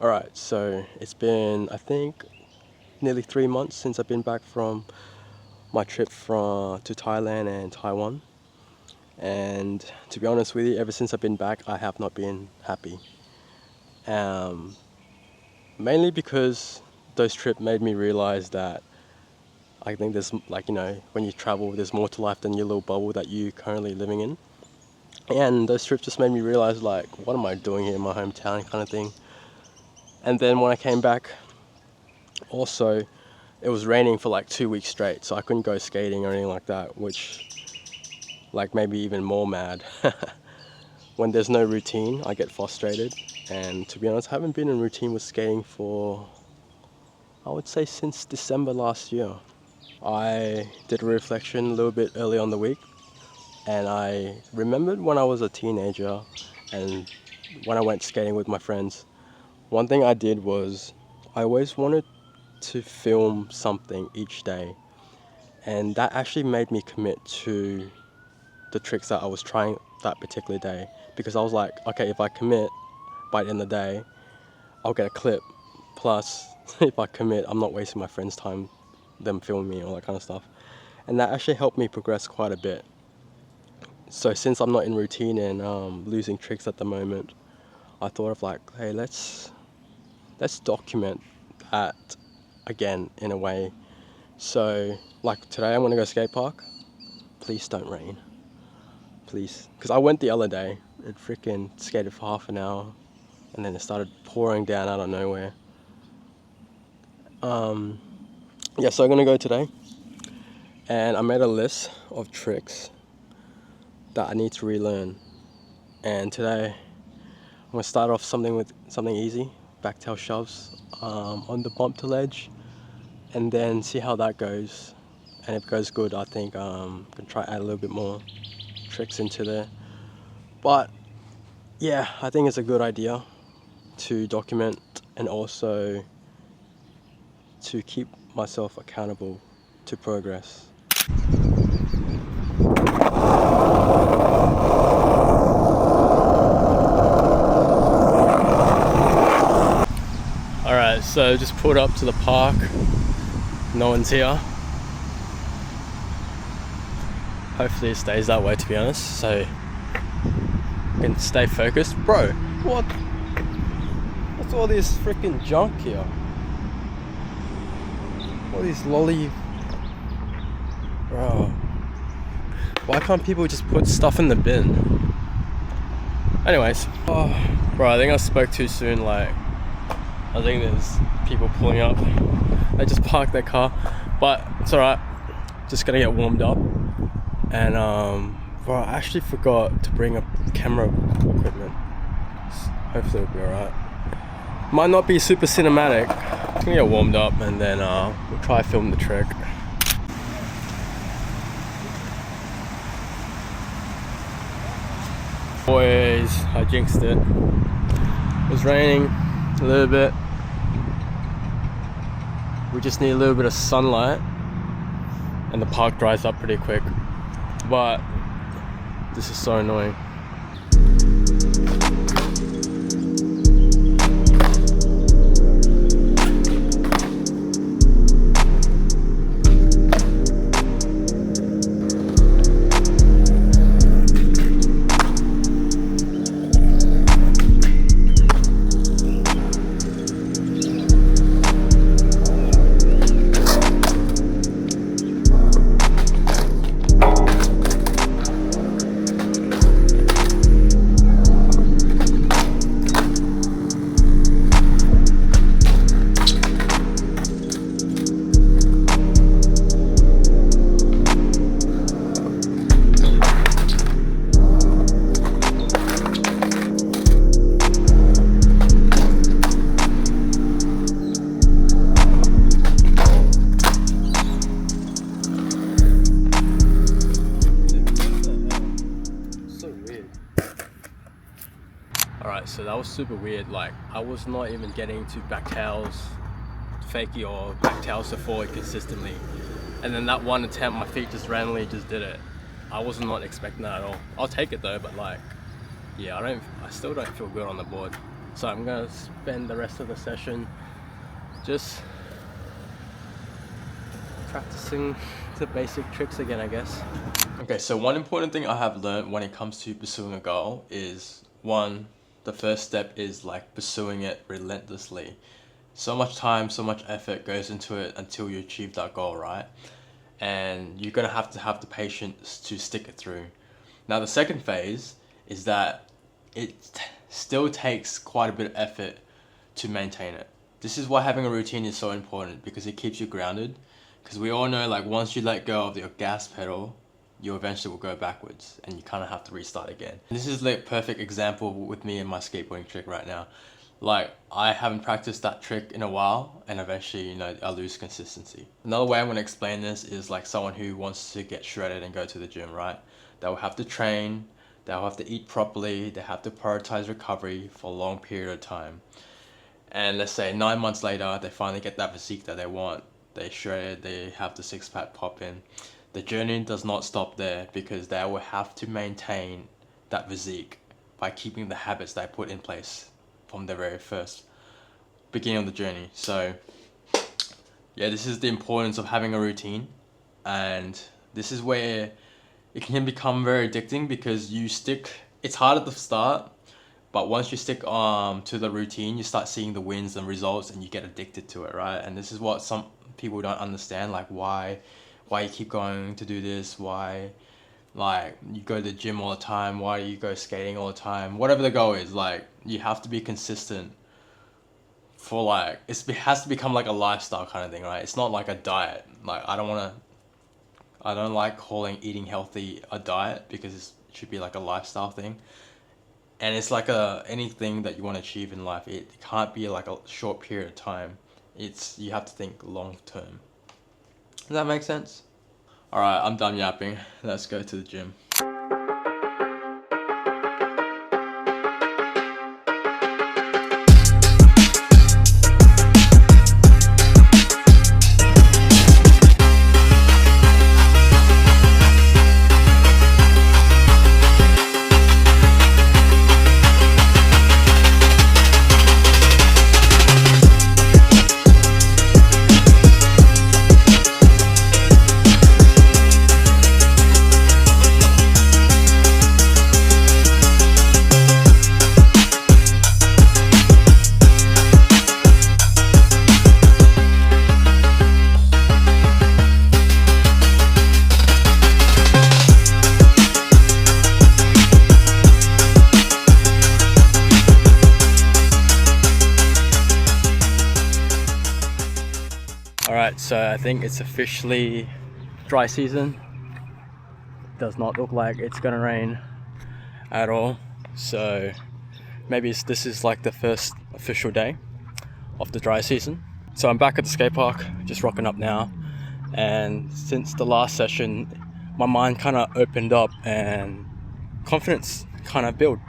Alright, so it's been, I think, nearly 3 months since I've been back from my trip to Thailand and Taiwan. And to be honest with you, ever since I've been back, I have not been happy. Um, Mainly because those trips made me realize that I think there's, like, when you travel, there's more to life than your little bubble that you're currently living in. And those trips just made me realize, like, what am I doing here in my hometown kind of thing. And then when I came back, also, it was raining for like 2 weeks straight, so I couldn't go skating or anything like that, which like made me even more mad. When there's no routine, I get frustrated. And to be honest, I haven't been in routine with skating for, I would say, since December last year. I did a reflection a little bit early on the week, and I remembered when I was a teenager and when I went skating with my friends, one thing I did was I always wanted to film something each day, and that actually made me commit to the tricks that I was trying that particular day, because I was like, okay, if I commit by the end of the day, I'll get a clip, plus if I commit, I'm not wasting my friends' time, them filming me, all that kind of stuff. And that actually helped me progress quite a bit. So since I'm not in routine and losing tricks at the moment, I thought of like, hey, let's document that again in a way. So like today I'm gonna go skate park. Please don't rain, please, because I went the other day. It freaking skated for half an hour and then it started pouring down out of nowhere. Yeah, so I'm gonna go today, and I made a list of tricks that I need to relearn. And today I'm gonna start off something easy, backtail shoves on the bump to ledge, and then see how that goes. And if it goes good, I think I'm gonna try add a little bit more tricks into there. But yeah, I think it's a good idea to document and also to keep myself accountable to progress. Alright, so just pulled up to the park. No one's here. Hopefully it stays that way, to be honest, so I can stay focused. Bro, what? What's all this freaking junk here? All these lolly... Bro. Why can't people just put stuff in the bin? Anyways. Oh, bro, I think I spoke too soon. Like, I think there's people pulling up. They just parked their car. But it's alright. Just gonna get warmed up. And, bro, I actually forgot to bring up camera equipment. Hopefully it'll be alright. Might not be super cinematic. I'm gonna get warmed up and then we'll try to film the trick. Boys, I jinxed it. It was raining a little bit. We just need a little bit of sunlight and the park dries up pretty quick. But this is so annoying. Alright, so that was super weird. Like, I was not even getting to backtails, fakie or backtails to forward consistently. And then that one attempt, my feet just randomly just did it. I was not expecting that at all. I'll take it though, but like, yeah, I still don't feel good on the board. So I'm gonna spend the rest of the session just practicing the basic tricks again, I guess. Okay, so one important thing I have learned when it comes to pursuing a goal is, one, the first step is like pursuing it relentlessly. So much time, so much effort goes into it until you achieve that goal, right? And you're gonna have to have the patience to stick it through. Now the second phase is that it still takes quite a bit of effort to maintain it. This is why having a routine is so important, because it keeps you grounded. Because we all know, like, once you let go of your gas pedal, you eventually will go backwards and you kind of have to restart again. This is like perfect example with me and my skateboarding trick right now. Like, I haven't practiced that trick in a while and eventually, you know, I lose consistency. Another way I'm going to explain this is like someone who wants to get shredded and go to the gym, right? They will have to train, they'll have to eat properly, they have to prioritize recovery for a long period of time. And let's say 9 months later, they finally get that physique that they want. They shred, they have the six-pack pop in. The journey does not stop there, because they will have to maintain that physique by keeping the habits they put in place from the very first beginning of the journey. So yeah, this is the importance of having a routine, and this is where it can become very addicting, because you stick, it's hard at the start, but once you stick to the routine, you start seeing the wins and results and you get addicted to it, right? And this is what some people don't understand, like why you keep going to do this, why like you go to the gym all the time, why you go skating all the time, whatever the goal is. Like, you have to be consistent for, like, it has to become like a lifestyle kind of thing, right? It's not like a diet. Like, I don't like calling eating healthy a diet, because it should be like a lifestyle thing. And it's like anything that you want to achieve in life, it can't be like a short period of time. You have to think long term. Does that make sense? Alright, I'm done yapping. Let's go to the gym. Alright, so I think it's officially dry season. Does not look like it's gonna rain at all. So maybe this is like the first official day of the dry season. So I'm back at the skate park, just rocking up now. And since the last session, my mind kind of opened up and confidence kind of built.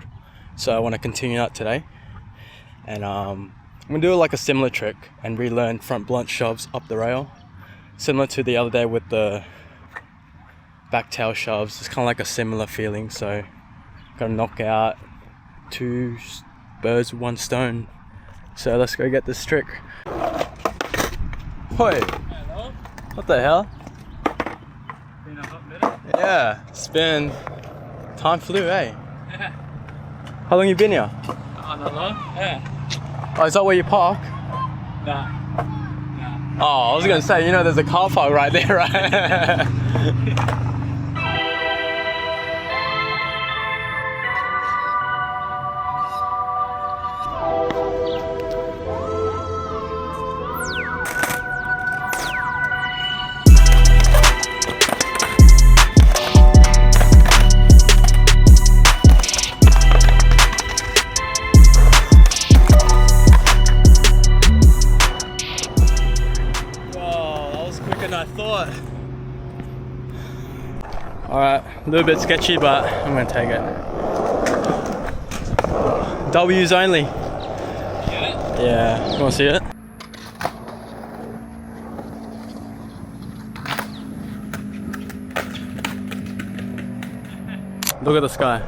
So I want to continue that today. And I'm gonna do like a similar trick and relearn front blunt shoves up the rail, similar to the other day with the back tail shoves. It's kind of like a similar feeling. So gotta knock out 2 birds with 1 stone. So let's go get this trick. Wait, hello? What the hell? Been a hot minute? Yeah, it's been, time flew, eh? Yeah. How long you been here? Not long, yeah. Oh, is that where you park? Nah. Oh, I was gonna say, you know, there's a car park right there, right? I thought. Alright, a little bit sketchy, but I'm gonna take it. W's only. Yeah? Yeah, you wanna see it? Look at the sky.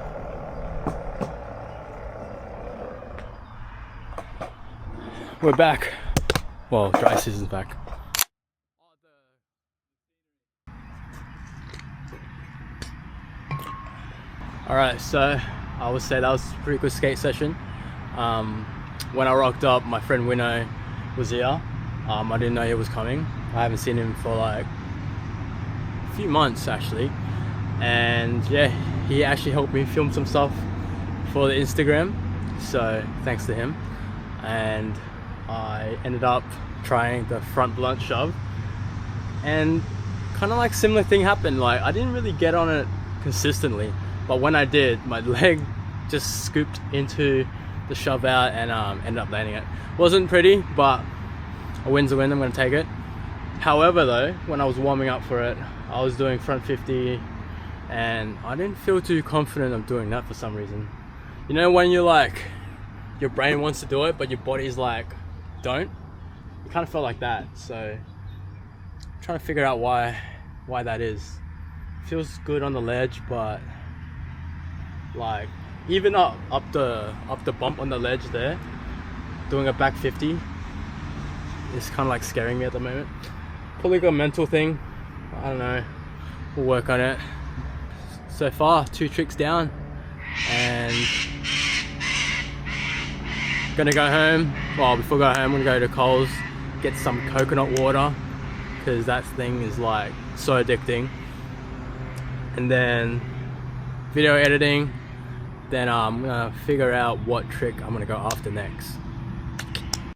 we're back. Well, dry season's back. Alright, so I would say that was a pretty good skate session. When I rocked up, my friend Winnow was here. I didn't know he was coming. I haven't seen him for like a few months actually. And yeah, he actually helped me film some stuff for the Instagram. So thanks to him. And I ended up trying the front blunt shove. And kind of like similar thing happened. Like I didn't really get on it consistently. But when I did, my leg just scooped into the shove out and ended up landing it. Wasn't pretty, but a win's a win, I'm gonna take it. However though, when I was warming up for it, I was doing front 50 and I didn't feel too confident of doing that for some reason. You know when you're like, your brain wants to do it, but your body's like, don't? It kind of felt like that, so I'm trying to figure out why that is. Feels good on the ledge, but like even up the bump on the ledge there, doing a back 50 is kind of like scaring me at the moment. Probably got a mental thing, I don't know, we'll work on it. So far 2 tricks down and gonna go home. Well, before I go home, I'm gonna go to Coles, get some coconut water because that thing is like so addicting, and then video editing. Then I'm gonna figure out what trick I'm gonna go after next.